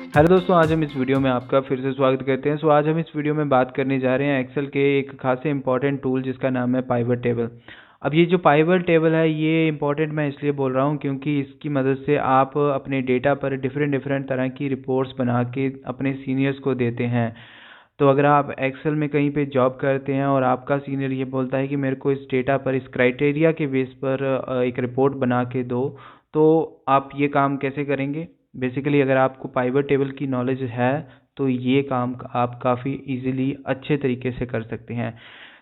Hello दोस्तों, आज हम इस वीडियो में आपका फिर से स्वागत करते हैं। आज हम इस वीडियो में बात करने जा रहे हैं एक्सेल के एक खासे इंपॉर्टेंट टूल जिसका नाम है पाइवट टेबल। अब ये जो पाइवट टेबल है ये इंपॉर्टेंट मैं इसलिए बोल रहा हूँ क्योंकि इसकी मदद से आप अपने डेटा पर डिफरेंट तरह की रिपोर्ट्स बना के अपने सीनियर्स को देते हैं। तो अगर आप एक्सेल में कहीं पे जॉब करते हैं और आपका सीनियर ये बोलता है कि मेरे को इस डेटा पर इस क्राइटेरिया के बेस पर एक रिपोर्ट बना के दो, तो आप ये काम कैसे करेंगे? बेसिकली अगर आपको पाइवट टेबल की नॉलेज है तो ये काम आप काफ़ी इजीली अच्छे तरीके से कर सकते हैं।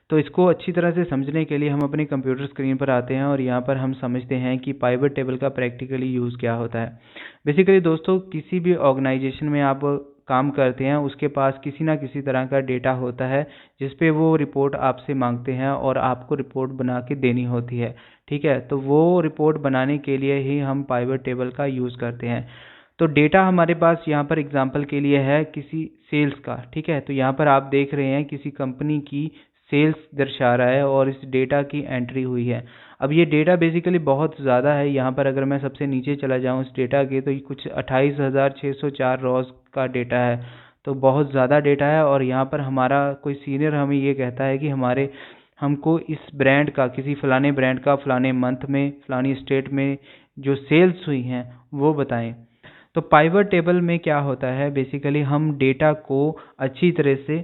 तो इसको अच्छी तरह से समझने के लिए हम अपनी कंप्यूटर स्क्रीन पर आते हैं और यहाँ पर हम समझते हैं कि पाइवट टेबल का प्रैक्टिकली यूज़ क्या होता है। बेसिकली दोस्तों, किसी भी ऑर्गेनाइजेशन में आप काम करते हैं उसके पास किसी ना किसी तरह का डेटा होता है जिस पे वो रिपोर्ट आपसे मांगते हैं और आपको रिपोर्ट बना के देनी होती है। ठीक है, तो वो रिपोर्ट बनाने के लिए ही हम पाइवट टेबल का यूज़ करते हैं। तो डेटा हमारे पास यहाँ पर एग्जांपल के लिए है किसी सेल्स का। ठीक है, तो यहाँ पर आप देख रहे हैं किसी कंपनी की सेल्स दर्शा रहा है और इस डेटा की एंट्री हुई है। अब ये डेटा बेसिकली बहुत ज़्यादा है। यहाँ पर अगर मैं सबसे नीचे चला जाऊँ इस डेटा के, तो ये कुछ 28,604 रॉज का डेटा है। तो बहुत ज़्यादा डेटा है और यहाँ पर हमारा कोई सीनियर हमें ये कहता है कि हमको इस ब्रांड का, किसी फलाने ब्रांड का फलाने मंथ में फलानी स्टेट में जो सेल्स हुई हैं वो बताएं। तो पाइवट टेबल में क्या होता है, बेसिकली हम डेटा को अच्छी तरह से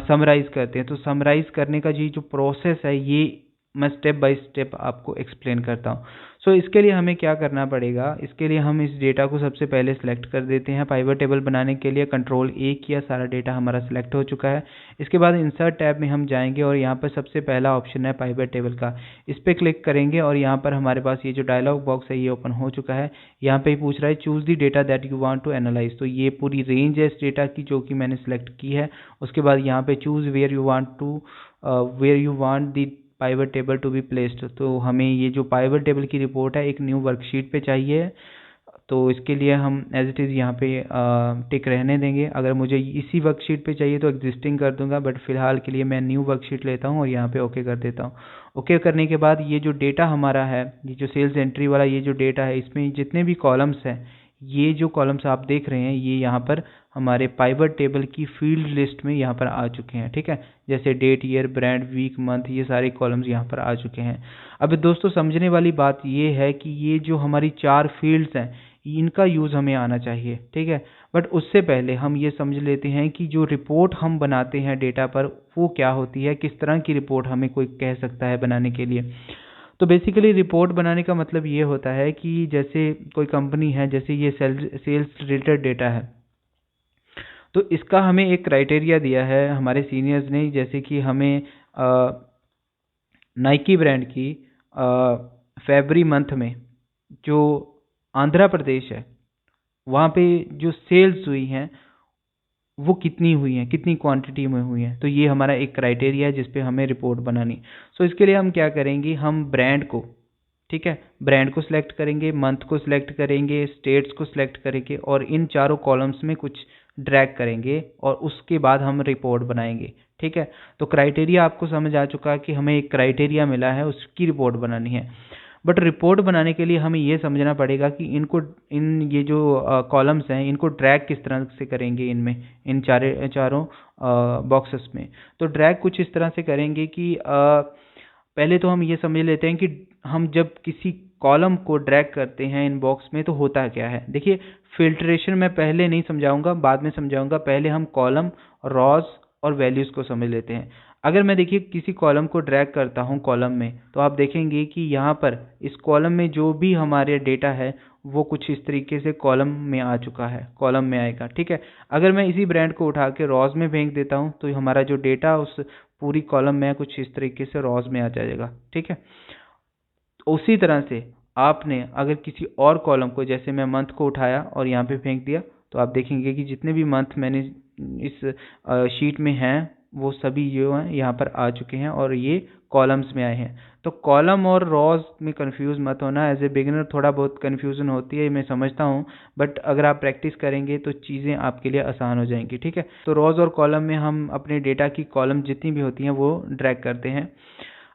समराइज़ करते हैं। तो समराइज़ करने का जो प्रोसेस है ये मैं स्टेप बाय स्टेप आपको एक्सप्लेन करता हूँ। इसके लिए हमें क्या करना पड़ेगा, इसके लिए हम इस डेटा को सबसे पहले सिलेक्ट कर देते हैं। पाइवट टेबल बनाने के लिए कंट्रोल A किया, सारा डेटा हमारा सिलेक्ट हो चुका है। इसके बाद इंसर्ट टैब में हम जाएंगे और यहाँ पर सबसे पहला ऑप्शन है पाइवट टेबल का, इस पर क्लिक करेंगे और यहाँ पर हमारे पास ये जो डायलॉग बॉक्स है ये ओपन हो चुका है। यहाँ पे पूछ रहा है choose the data that you want to analyse. तो ये पूरी रेंज है इस डेटा की जो कि मैंने सेलेक्ट की है। उसके बाद यहाँ पे choose where you want the pivot table to be placed. तो हमें ये जो पाइवट टेबल की रिपोर्ट है एक न्यू वर्कशीट पे चाहिए। तो इसके लिए हम एज इट इज़ यहाँ पे टिक रहने देंगे। अगर मुझे इसी वर्कशीट पे चाहिए तो एग्जिस्टिंग कर दूंगा, बट फिलहाल के लिए मैं न्यू वर्कशीट लेता हूँ और यहाँ पे ओके कर देता हूँ। ओके करने के बाद ये जो डेटा हमारा है, ये जो सेल्स एंट्री वाला ये जो डेटा है, इसमें जितने भी कॉलम्स हैं, ये जो कॉलम्स आप देख रहे हैं ये यहाँ पर हमारे पाइवट टेबल की फील्ड लिस्ट में यहाँ पर आ चुके हैं। ठीक है, जैसे date, year, brand, week, month, ये सारे कॉलम्स यहाँ पर आ चुके हैं। अब दोस्तों समझने वाली बात ये है कि ये जो हमारी 4 फील्ड्स हैं इनका यूज़ हमें आना चाहिए। ठीक है, बट उससे पहले हम ये समझ लेते हैं कि जो रिपोर्ट हम बनाते हैं डेटा पर वो क्या होती है, किस तरह की रिपोर्ट हमें कोई कह सकता है बनाने के लिए। तो बेसिकली रिपोर्ट बनाने का मतलब ये होता है कि जैसे कोई कंपनी है, जैसे ये सेल्स रिलेटेड डेटा है, तो इसका हमें एक क्राइटेरिया दिया है हमारे सीनियर्स ने। जैसे कि हमें नाइकी ब्रांड की फरवरी मंथ में जो आंध्र प्रदेश है वहाँ पे जो सेल्स हुई हैं वो कितनी हुई हैं, कितनी क्वांटिटी में हुई हैं। तो ये हमारा एक क्राइटेरिया है जिस पे हमें रिपोर्ट बनानी। इसके लिए हम क्या करेंगे, हम ब्रांड को, ठीक है, ब्रांड को सिलेक्ट करेंगे, मंथ को सिलेक्ट करेंगे, स्टेट्स को सिलेक्ट करेंगे और इन चारों कॉलम्स में कुछ ड्रैग करेंगे और उसके बाद हम रिपोर्ट बनाएंगे। ठीक है, तो क्राइटेरिया आपको समझ आ चुका है कि हमें एक क्राइटेरिया मिला है, उसकी रिपोर्ट बनानी है। बट रिपोर्ट बनाने के लिए हमें ये समझना पड़ेगा कि ये जो कॉलम्स हैं इनको ड्रैग किस तरह से करेंगे इन चारों बॉक्सेस में। तो ड्रैग कुछ इस तरह से करेंगे कि पहले तो हम ये समझ लेते हैं कि हम जब किसी कॉलम को ड्रैग करते हैं इन बॉक्स में तो होता क्या है। देखिए, फिल्ट्रेशन मैं पहले नहीं समझाऊंगा, बाद में समझाऊंगा। पहले हम कॉलम, रॉज और वैल्यूज़ को समझ लेते हैं। अगर मैं देखिए किसी कॉलम को ड्रैग करता हूं कॉलम में, तो आप देखेंगे कि यहाँ पर इस कॉलम में जो भी हमारे डेटा है वो कुछ इस तरीके से कॉलम में आ चुका है, कॉलम में आएगा। ठीक है, अगर मैं इसी ब्रांड को उठा के रॉज में फेंक देता हूँ तो हमारा जो डेटा उस पूरी कॉलम में कुछ इस तरीके से रॉज में आ जाएगा। ठीक है, उसी तरह से आपने अगर किसी और कॉलम को, जैसे मैं मंथ को उठाया और यहाँ पे फेंक दिया, तो आप देखेंगे कि जितने भी मंथ मैंने इस शीट में हैं वो सभी जो हैं यहाँ पर आ चुके हैं और ये कॉलम्स में आए हैं। तो कॉलम और रॉज में कंफ्यूज मत होना। एज ए बिगिनर थोड़ा बहुत कंफ्यूजन होती है, मैं समझता हूँ, बट अगर आप प्रैक्टिस करेंगे तो चीज़ें आपके लिए आसान हो जाएंगी। ठीक है, तो रॉज और कॉलम में हम अपने डेटा की कॉलम जितनी भी होती हैं वो ड्रैग करते हैं।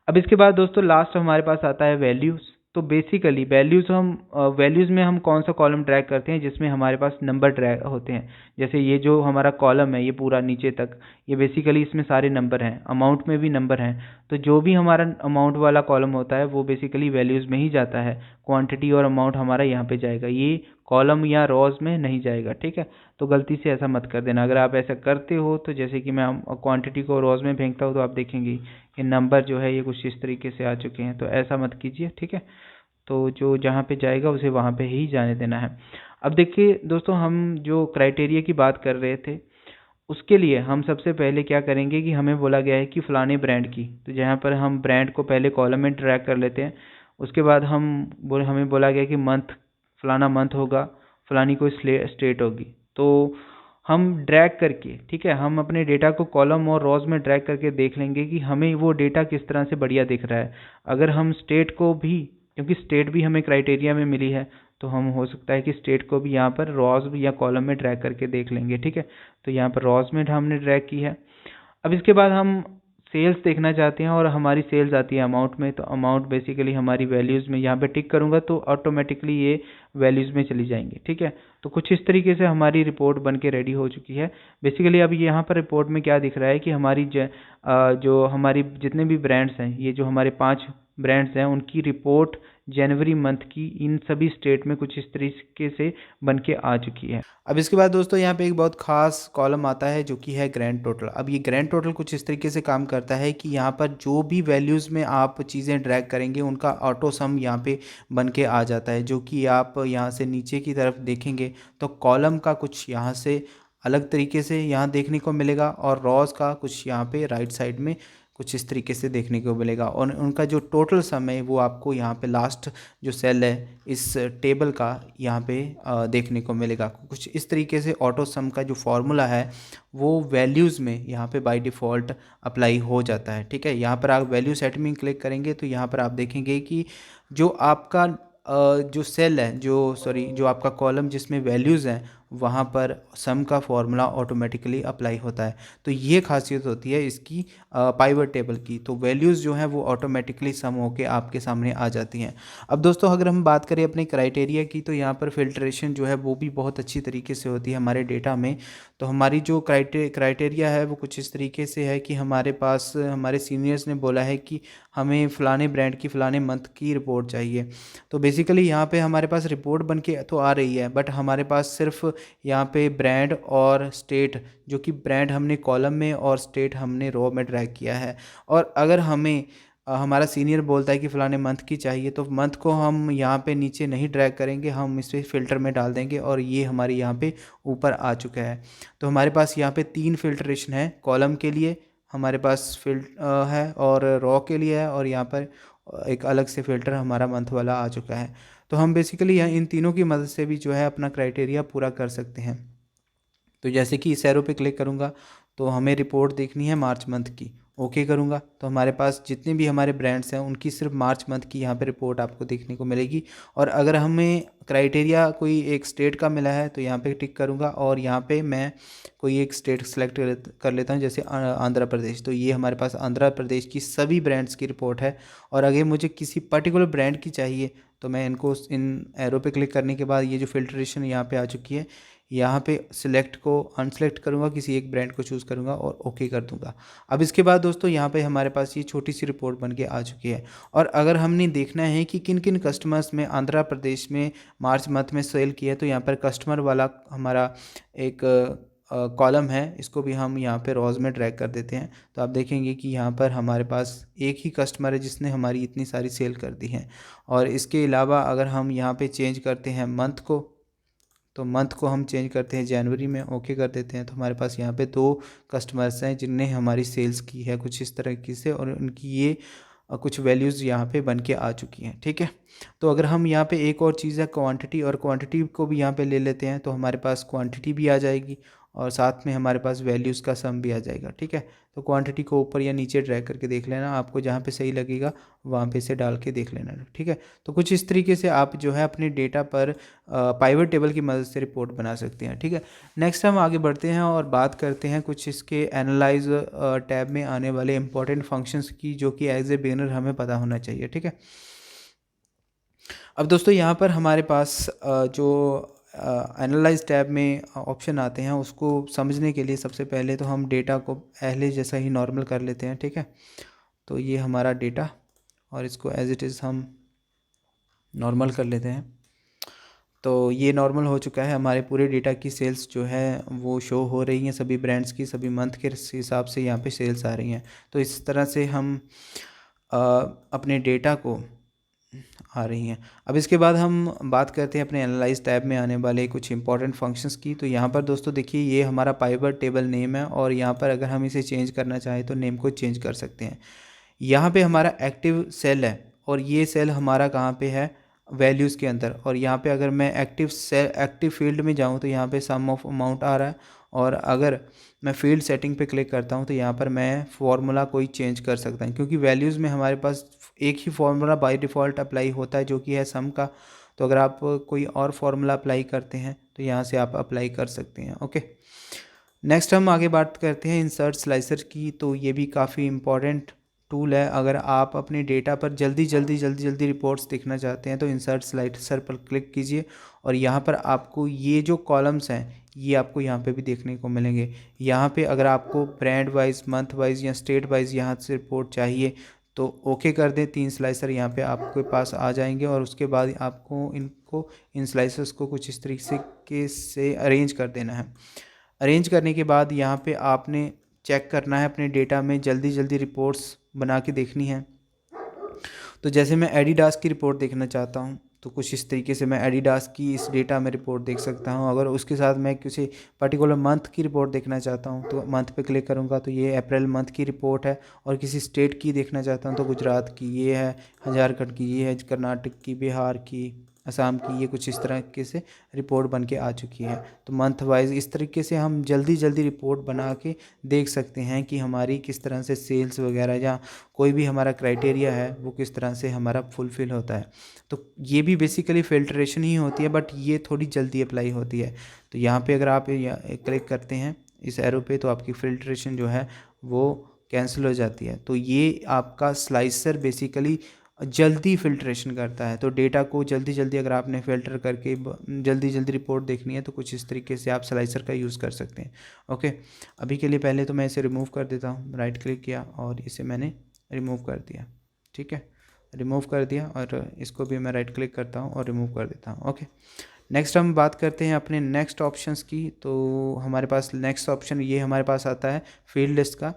अब इसके बाद दोस्तों लास्ट हमारे पास आता है वैल्यूज़। तो बेसिकली वैल्यूज़ में हम कौन सा कॉलम ड्रैग करते हैं जिसमें हमारे पास नंबर ड्रैग होते हैं। जैसे ये जो हमारा कॉलम है ये पूरा नीचे तक, ये बेसिकली इसमें सारे नंबर हैं, अमाउंट में भी नंबर हैं। तो जो भी हमारा अमाउंट वाला कॉलम होता है वो बेसिकली वैल्यूज़ में ही जाता है, क्वांटिटी और अमाउंट हमारा यहाँ पे जाएगा, ये कॉलम या रॉज में नहीं जाएगा, ठीक है। तो गलती से ऐसा मत कर देना। अगर आप ऐसा करते हो तो जैसे कि मैं क्वांटिटी को रॉज में फेंकता हूँ तो आप देखेंगे कि नंबर जो है ये कुछ इस तरीके से आ चुके हैं, तो ऐसा मत कीजिए, ठीक है। तो जो जहाँ पे जाएगा उसे वहाँ पे ही जाने देना है। अब देखिए दोस्तों, हम जो क्राइटेरिया की बात कर रहे थे उसके लिए हम सबसे पहले क्या करेंगे कि हमें बोला गया है कि फ़लाने ब्रांड की, तो जहाँ पर हम ब्रांड को पहले कॉलम में ड्रैग कर लेते हैं। उसके बाद हमें बोला गया कि मंथ, फ़लाना मंथ होगा, फ़लानी कोई स्टेट होगी। तो हम ड्रैग करके, ठीक है, हम अपने डेटा को कॉलम और रॉज में ड्रैग करके देख लेंगे कि हमें वो डेटा किस तरह से बढ़िया दिख रहा है। अगर हम स्टेट को भी, क्योंकि स्टेट भी हमें क्राइटेरिया में मिली है, तो हम हो सकता है कि स्टेट को भी यहाँ पर रॉज या कॉलम में ड्रैग करके देख लेंगे, ठीक है। तो यहाँ पर रॉज में हमने ड्रैग की है। अब इसके बाद हम सेल्स देखना चाहते हैं और हमारी सेल्स आती है अमाउंट में, तो अमाउंट बेसिकली हमारी वैल्यूज़ में, यहाँ पे टिक करूँगा तो ऑटोमेटिकली ये वैल्यूज़ में चली जाएंगी, ठीक है। तो कुछ इस तरीके से हमारी रिपोर्ट बन के रेडी हो चुकी है। बेसिकली अब यहाँ पर रिपोर्ट में क्या दिख रहा है कि जो हमारी जितने भी ब्रांड्स हैं, ये जो हमारे 5 ब्रांड्स हैं, उनकी रिपोर्ट जनवरी मंथ की इन सभी स्टेट में कुछ इस तरीके से बन के आ चुकी है। अब इसके बाद दोस्तों यहाँ पे एक बहुत ख़ास कॉलम आता है जो कि है ग्रैंड टोटल। अब ये ग्रैंड टोटल कुछ इस तरीके से काम करता है कि यहाँ पर जो भी वैल्यूज़ में आप चीज़ें ड्रैग करेंगे उनका ऑटो सम यहाँ पे बन के आ जाता है, जो कि आप यहाँ से नीचे की तरफ देखेंगे तो कॉलम का कुछ यहाँ से अलग तरीके से यहाँ देखने को मिलेगा और रॉज का कुछ यहाँ पे राइट साइड में कुछ इस तरीके से देखने को मिलेगा, और उनका जो टोटल सम है वो आपको यहाँ पे लास्ट जो सेल है इस टेबल का यहाँ पे देखने को मिलेगा। कुछ इस तरीके से ऑटो सम का जो फॉर्मूला है वो वैल्यूज़ में यहाँ पे बाय डिफ़ॉल्ट अप्लाई हो जाता है, ठीक है। यहाँ पर आप वैल्यू सेट में क्लिक करेंगे तो यहाँ पर आप देखेंगे कि जो आपका जो सेल है, जो आपका कॉलम जिसमें वैल्यूज़ हैं वहाँ पर सम का फॉर्मूला ऑटोमेटिकली अप्लाई होता है। तो ये खासियत होती है इसकी पाइवट टेबल की। तो वैल्यूज़ जो हैं वो ऑटोमेटिकली सम होके आपके सामने आ जाती हैं। अब दोस्तों अगर हम बात करें अपने क्राइटेरिया की, तो यहाँ पर फिल्ट्रेशन जो है वो भी बहुत अच्छी तरीके से होती है हमारे डेटा में। तो हमारी जो क्राइटेरिया है वो कुछ इस तरीके से है कि हमारे पास हमारे सीनियर्स ने बोला है कि हमें फ़लाने ब्रांड की फ़लाने मंथ की रिपोर्ट चाहिए। तो बेसिकली यहाँ पे हमारे पास रिपोर्ट बन के तो आ रही है, बट हमारे पास सिर्फ यहाँ पे ब्रांड और स्टेट, जो कि ब्रांड हमने कॉलम में और स्टेट हमने रो में ड्रैग किया है। और अगर हमें हमारा सीनियर बोलता है कि फ़लाने मंथ की चाहिए, तो मंथ को हम यहाँ पे नीचे नहीं ड्रैग करेंगे, हम इसे फ़िल्टर में डाल देंगे और ये हमारे यहाँ पे ऊपर आ चुका है। तो हमारे पास यहाँ पे 3 फिल्ट्रेशन है, कॉलम के लिए हमारे पास है और रॉ के लिए है, और यहाँ पर एक अलग से फ़िल्टर हमारा मंथ वाला आ चुका है। तो हम बेसिकली यहाँ इन तीनों की मदद से भी जो है अपना क्राइटेरिया पूरा कर सकते हैं। तो जैसे कि इस एरो पे क्लिक करूँगा तो हमें रिपोर्ट देखनी है मार्च मंथ की, ओके करूँगा तो हमारे पास जितने भी हमारे ब्रांड्स हैं उनकी सिर्फ मार्च मंथ की यहाँ पे रिपोर्ट आपको देखने को मिलेगी। और अगर हमें क्राइटेरिया कोई एक स्टेट का मिला है तो यहाँ पे टिक करूँगा और यहाँ पे मैं कोई एक स्टेट सेलेक्ट कर लेता हूँ, जैसे आंध्र प्रदेश। तो ये हमारे पास आंध्र प्रदेश की सभी ब्रांड्स की रिपोर्ट है। और अगर मुझे किसी पर्टिकुलर ब्रांड की चाहिए तो मैं इन एरो पे क्लिक करने के बाद ये जो फिल्ट्रेशन यहाँ पे आ चुकी है, यहाँ पे सिलेक्ट को अनसेलेक्ट करूँगा, किसी एक ब्रांड को चूज़ करूँगा और ओके कर दूँगा। अब इसके बाद दोस्तों यहाँ पे हमारे पास ये छोटी सी रिपोर्ट बन के आ चुकी है। और अगर हमने देखना है कि किन किन कस्टमर्स में आंध्र प्रदेश में मार्च मंथ में सेल किया है, तो यहाँ पर कस्टमर वाला हमारा एक कॉलम है, इसको भी हम यहाँ पे रॉज में ड्रैग कर देते हैं। तो आप देखेंगे कि यहाँ पर हमारे पास एक ही कस्टमर है जिसने हमारी इतनी सारी सेल कर दी है। और इसके अलावा अगर हम यहाँ पे चेंज करते हैं मंथ को, तो मंथ को हम चेंज करते हैं जनवरी में, ओके कर देते हैं। तो हमारे पास यहाँ पे 2 कस्टमर्स हैं जिनने हमारी सेल्स की है कुछ इस तरीके से, और उनकी ये कुछ वैल्यूज़ यहाँ पे बन के आ चुकी हैं, ठीक है। तो अगर हम यहाँ पे एक और चीज़ है क्वांटिटी, और क्वांटिटी को भी यहाँ पे ले लेते हैं तो हमारे पास क्वांटिटी भी आ जाएगी और साथ में हमारे पास वैल्यूज़ का सम भी आ जाएगा, ठीक है। तो क्वांटिटी को ऊपर या नीचे ड्रैग करके देख लेना, आपको जहाँ पे सही लगेगा वहाँ पे से डाल के देख लेना, ठीक है। तो कुछ इस तरीके से आप जो है अपने डेटा पर पाइवट टेबल की मदद से रिपोर्ट बना सकते हैं, ठीक है। नेक्स्ट हम आगे बढ़ते हैं और बात करते हैं कुछ इसके एनालाइज टैब में आने वाले इंपॉर्टेंट फंक्शंस की, जो कि एज ए बिगिनर हमें पता होना चाहिए, ठीक है। अब दोस्तों यहाँ पर हमारे पास जो एनालाइज टैब में ऑप्शन आते हैं, उसको समझने के लिए सबसे पहले तो हम डेटा को पहले जैसा ही नॉर्मल कर लेते हैं, ठीक है। तो ये हमारा डेटा, और इसको एज इट इज़ हम नॉर्मल कर लेते हैं। तो ये नॉर्मल हो चुका है, हमारे पूरे डेटा की सेल्स जो है वो शो हो रही हैं, सभी ब्रांड्स की, सभी मंथ के हिसाब से यहाँ पे सेल्स आ रही हैं। तो इस तरह से हम अपने डेटा को आ रही हैं। अब इसके बाद हम बात करते हैं अपने एनालाइज टैब में आने वाले कुछ इंपॉर्टेंट फंक्शंस की। तो यहाँ पर दोस्तों देखिए, ये हमारा पाइवर टेबल नेम है, और यहाँ पर अगर हम इसे चेंज करना चाहें तो नेम को चेंज कर सकते हैं। यहाँ पे हमारा एक्टिव सेल है, और ये सेल हमारा कहाँ पे है, वैल्यूज़ के अंदर। और यहाँ पे अगर मैं एक्टिव फील्ड में जाऊँ तो यहाँ पे सम ऑफ अमाउंट आ रहा है, और अगर मैं फील्ड सेटिंग पे क्लिक करता हूँ तो यहाँ पर मैं फार्मूला कोई चेंज कर सकता हूँ, क्योंकि वैल्यूज़ में हमारे पास एक ही फार्मूला बाय डिफ़ॉल्ट अप्लाई होता है, जो कि है सम का। तो अगर आप कोई और फार्मूला अप्लाई करते हैं तो यहाँ से आप अप्लाई कर सकते हैं। ओके, नेक्स्ट हम आगे बात करते हैं इंसर्ट स्लाइसर की। तो ये भी काफ़ी इम्पॉर्टेंट टूल है। अगर आप अपने डेटा पर जल्दी रिपोर्ट्स देखना चाहते हैं तो इंसर्ट स्लाइसर पर क्लिक कीजिए, और यहाँ पर आपको ये जो कॉलम्स हैं ये आपको यहाँ पे भी देखने को मिलेंगे। यहाँ पे अगर आपको ब्रांड वाइज, मंथ वाइज या स्टेट वाइज यहाँ से रिपोर्ट चाहिए तो ओके कर दें, 3 स्लाइसर यहाँ पे आपके पास आ जाएंगे, और उसके बाद आपको इन स्लाइसर्स को कुछ इस तरीके से अरेंज कर देना है। अरेंज करने के बाद यहाँ पे आपने चेक करना है अपने डेटा में, जल्दी रिपोर्ट्स बना के देखनी है। तो जैसे मैं एडिडास की रिपोर्ट देखना चाहता हूँ तो कुछ इस तरीके से मैं एडिडास की इस डेटा में रिपोर्ट देख सकता हूँ। अगर उसके साथ मैं किसी पर्टिकुलर मंथ की रिपोर्ट देखना चाहता हूँ तो मंथ पे क्लिक करूँगा तो ये अप्रैल मंथ की रिपोर्ट है, और किसी स्टेट की देखना चाहता हूँ तो गुजरात की ये है, झारखंड की ये है, कर्नाटक की, बिहार की, असम की, ये कुछ इस तरीके से रिपोर्ट बन के आ चुकी है। तो मंथ वाइज इस तरीके से हम जल्दी रिपोर्ट बना के देख सकते हैं कि हमारी किस तरह से सेल्स वगैरह या कोई भी हमारा क्राइटेरिया है वो किस तरह से हमारा फुलफ़िल होता है। तो ये भी बेसिकली फ़िल्ट्रेशन ही होती है, बट ये थोड़ी जल्दी अप्लाई होती है। तो यहाँ पे अगर आप क्लिक करते हैं इस एरो पे तो आपकी फ़िल्ट्रेशन जो है वो कैंसिल हो जाती है। तो ये आपका स्लाइसर बेसिकली जल्दी फ़िल्ट्रेशन करता है। तो डेटा को जल्दी अगर आपने फ़िल्टर करके जल्दी रिपोर्ट देखनी है तो कुछ इस तरीके से आप स्लाइसर का यूज़ कर सकते हैं। ओके, अभी के लिए पहले तो मैं इसे रिमूव कर देता हूँ। राइट क्लिक किया और इसे मैंने रिमूव कर दिया, ठीक है, रिमूव कर दिया, और इसको भी मैं राइट क्लिक करता हूँ और रिमूव कर देता हूँ। ओके, नेक्स्ट हम बात करते हैं अपने नेक्स्ट ऑप्शंस की। तो हमारे पास नेक्स्ट ऑप्शन ये हमारे पास आता है फील्ड लिस्ट का।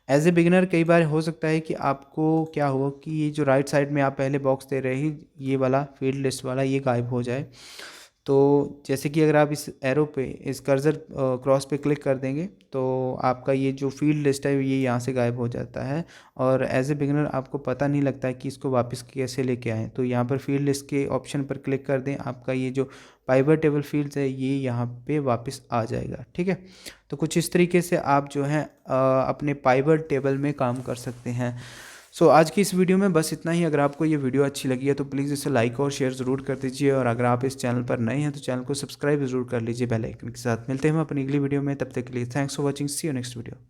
एज ए बिगिनर कई बार हो सकता है कि आपको क्या हो कि ये जो राइट साइड में आप पहले बॉक्स दे रहे हैं ये वाला फील्ड लिस्ट वाला ये गायब हो जाए। तो जैसे कि अगर आप इस एरो पे, इस कर्सर क्रॉस पे क्लिक कर देंगे तो आपका ये जो फील्ड लिस्ट है ये यहाँ से गायब हो जाता है, और एज ए बिगिनर आपको पता नहीं लगता है कि इसको वापस कैसे लेके आएँ। तो यहाँ पर फील्ड लिस्ट के ऑप्शन पर क्लिक कर दें, आपका ये जो पाइवर टेबल फील्ड्स है ये यहाँ पे वापस आ जाएगा, ठीक है। तो कुछ इस तरीके से आप जो है अपने पाइवर टेबल में काम कर सकते हैं। सो आज की इस वीडियो में बस इतना ही। अगर आपको ये वीडियो अच्छी लगी है तो प्लीज़ इसे लाइक और शेयर ज़रूर कर दीजिए, और अगर आप इस चैनल पर नए हैं तो चैनल को सब्सक्राइब ज़रूर कर लीजिए बेल आइकन के साथ। मिलते हैं हम अपनी अगली वीडियो में, तब तक के लिए thanks for watching, see you next video.